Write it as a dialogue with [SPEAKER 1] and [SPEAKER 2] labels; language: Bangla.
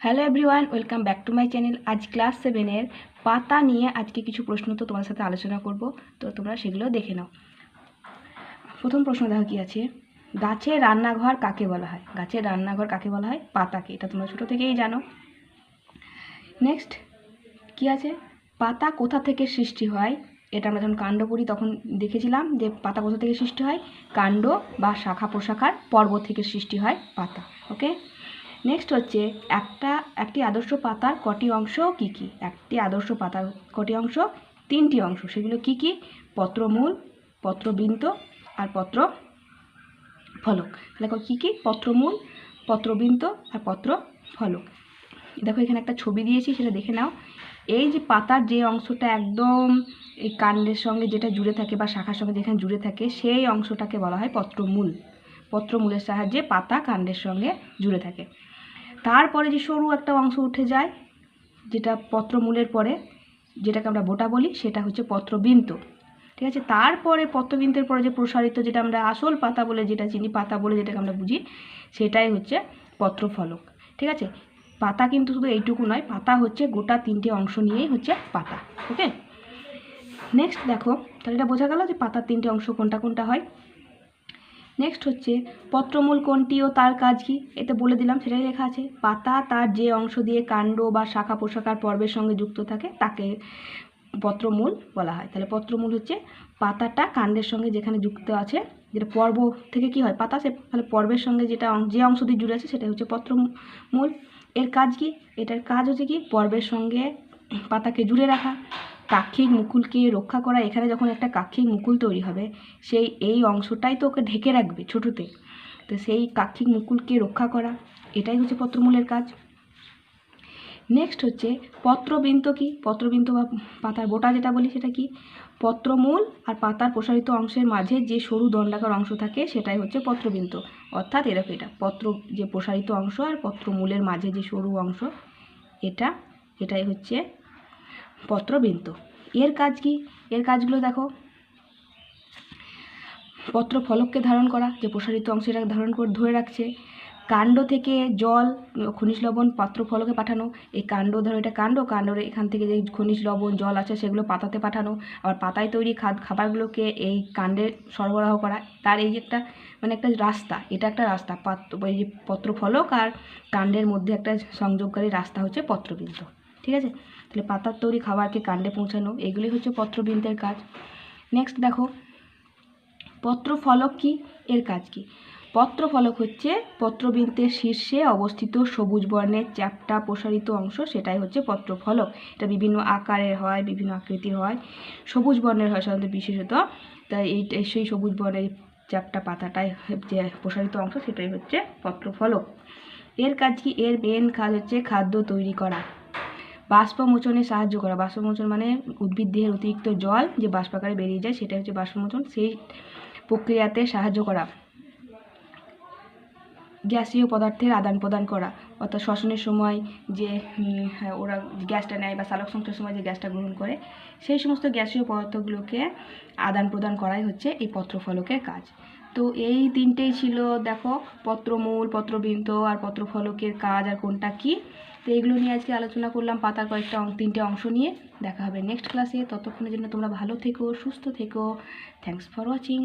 [SPEAKER 1] Hello everyone, welcome back to my channel. আজ ক্লাস 7-এর পাতা নিয়ে আজকে কিছু প্রশ্ন তো তোমার সাথে আলোচনা করব, তো তোমরা সেগুলো দেখে নাও। প্রথম প্রশ্ন দেখো কি আছে, গাছের রান্নাঘর কাকে বলা হয়? গাছের রান্নাঘর কাকে বলা হয়? পাতাকে। এটা তোমরা ছোটো থেকেই জানো। নেক্সট কি আছে, পাতা কোথা থেকে সৃষ্টি হয়? এটা আমরা যখন কাণ্ড পড়ি তখন দেখেছিলাম যে পাতা কোথা থেকে সৃষ্টি হয়। কাণ্ড বা শাখা প্রশাখার পর্ব থেকে সৃষ্টি হয় পাতা। ওকে, নেক্সট হচ্ছে একটি আদর্শ পাতার কটি অংশ কি কি? একটি আদর্শ পাতার কটি অংশ? 3টি অংশ। সেগুলো কি কি? পত্রমূল, পত্রবৃন্ত আর পত্র ফলক। তাহলে কি কি? পত্রমূল, পত্রবৃন্ত আর পত্র ফলক। দেখো এখানে একটা ছবি দিয়েছি, সেটা দেখে নাও। এই যে পাতার যে অংশটা একদম এই কাণ্ডের সঙ্গে যেটা জুড়ে থাকে বা শাখার সঙ্গে যেখানে জুড়ে থাকে সেই অংশটাকে বলা হয় পত্রমূল। পত্রমূলের সাহায্যে পাতা কাণ্ডের সঙ্গে জুড়ে থাকে। তারপরে যে সরু একটা অংশ উঠে যায় যেটা পত্রমূলের পরে, যেটাকে আমরা বোটা বলি, সেটা হচ্ছে পত্রবৃন্ত। ঠিক আছে, তারপরে পত্রবৃন্তের পরে যে প্রসারিত, যেটা আমরা আসল পাতা বলে যেটা চিনি, পাতা বলে যেটাকে আমরা বুঝি, সেটাই হচ্ছে পত্রফলক। ঠিক আছে, পাতা কিন্তু শুধু এইটুকু নয়, পাতা হচ্ছে গোটা 3টে অংশ নিয়েই হচ্ছে পাতা। ওকে, নেক্সট দেখো, তাহলে এটা বোঝা গেল যে পাতার 3টে অংশ কোনটা কোনটা হয়। নেক্সট হচ্ছে পত্রমূল কোনটি ও তার কাজ কি? এটা বলে দিলাম, সেটাই লেখা আছে। পাতা তার যে অংশ দিয়ে কাণ্ড বা শাখা প্রশাখার পর্বের সঙ্গে যুক্ত থাকে তাকে পত্রমূল বলা হয়। তাহলে পত্রমূল হচ্ছে পাতাটা কাণ্ডের সঙ্গে যেখানে যুক্ত আছে, যেটা পর্ব থেকে কি হয় পাতা, সে তাহলে পর্বের সঙ্গে যেটা যে অংশ দিয়ে জুড়ে আছে সেটাই হচ্ছে পত্রমূল। এর কাজ কি? এটার কাজ হচ্ছে কি, পর্বের সঙ্গে পাতাকে জুড়ে রাখা, কাক্ষিক মুকুলকে রক্ষা করা। এখানে যখন একটা কাক্ষিক মুকুল তৈরি হবে, এই অংশটাই তো ওকে ঢেকে রাখবে ছোটোতে, তো সেই কাক্ষিক মুকুলকে রক্ষা করা, এটাই হচ্ছে পত্রমূলের কাজ। নেক্সট হচ্ছে পত্রবৃন্ত কি? পত্রবৃন্ত বা পাতার বোটা যেটা বলি সেটা কি? পত্রমূল আর পাতার প্রসারিত অংশের মাঝে যে সরু দণ্ডাকার অংশ থাকে সেটাই হচ্ছে পত্রবৃন্ত। অর্থাৎ এরকম, এটা পত্র যে প্রসারিত অংশ আর পত্রমূলের মাঝে যে সরু অংশ, এটাই হচ্ছে পত্রবৃন্ত। এর কাজ কি? এর কাজগুলো দেখো, পত্র ফলককে ধারণ করা, যে প্রসারিত অংশটা ধারণ করে ধরে রাখছে। কাণ্ড থেকে জল, খনিজ লবণ পাত্র ফলকে পাঠানো। এই কাণ্ড, ধরো এটা কাণ্ডের এখান থেকে যে খনিজ লবণ জল আছে সেগুলো পাতাতে পাঠানো, আবার পাতায় তৈরি খাবারগুলোকে এই কাণ্ডে সরবরাহ করা। তার এই যে একটা রাস্তা, এটা একটা রাস্তা, এই যে পত্র ফলক আর কাণ্ডের মধ্যে একটা সংযোগকারী রাস্তা হচ্ছে পত্রবৃন্ত। ঠিক আছে, তাহলে পাতার তৈরি খাবারকে কাণ্ডে পৌঁছানো, এগুলি হচ্ছে পত্রবৃন্তের কাজ। নেক্সট দেখো, পত্রফলক কি? এর কাজ কি? পত্রফলক হচ্ছে পত্রবৃন্তের শীর্ষে অবস্থিত সবুজ বর্ণের চ্যাপ্টা প্রসারিত অংশ, সেটাই হচ্ছে পত্রফলক। এটা বিভিন্ন আকারের হয়, বিভিন্ন আকৃতির হয়, সবুজ বর্ণের হয় সাধারণত বিশেষত। তাই সেই সবুজ বর্ণের চ্যাপ্টা পাতাটাই যে প্রসারিত অংশ, সেটাই হচ্ছে পত্রফলক। এর কাজ কি? এর মেন কাজ হচ্ছে খাদ্য তৈরি করা, বাষ্পমোচনে সাহায্য করা। বাষ্পমোচন মানে উদ্ভিদ দেহের অতিরিক্ত জল যে বাষ্পাকারে বেরিয়ে যায়, সেটা হচ্ছে বাষ্পমোচন। সেই প্রক্রিয়াতে সাহায্য করা, গ্যাসীয় পদার্থের আদান প্রদান করা, অর্থাৎ শ্বসনের সময় যে ওরা গ্যাসটা নেয় বা সালোক সংশ্লেষের সময় যে গ্যাসটা গ্রহণ করে, সেই সমস্ত গ্যাসীয় পদার্থগুলোকে আদান প্রদান করাই হচ্ছে এই পত্রফলকের কাজ। তো এই 3টেই ছিল, দেখো, পত্রমূল, পত্রবৃন্ত আর পত্রফলকের কাজ আর কোনটা কি। তো এগুলো নিয়ে আজকে আলোচনা করলাম, পাতার 3টে অংশ নিয়ে। দেখা হবে নেক্সট ক্লাসে। ততক্ষণের জন্য তোমরা ভালো থেকো, সুস্থ থেকো। Thanks for watching.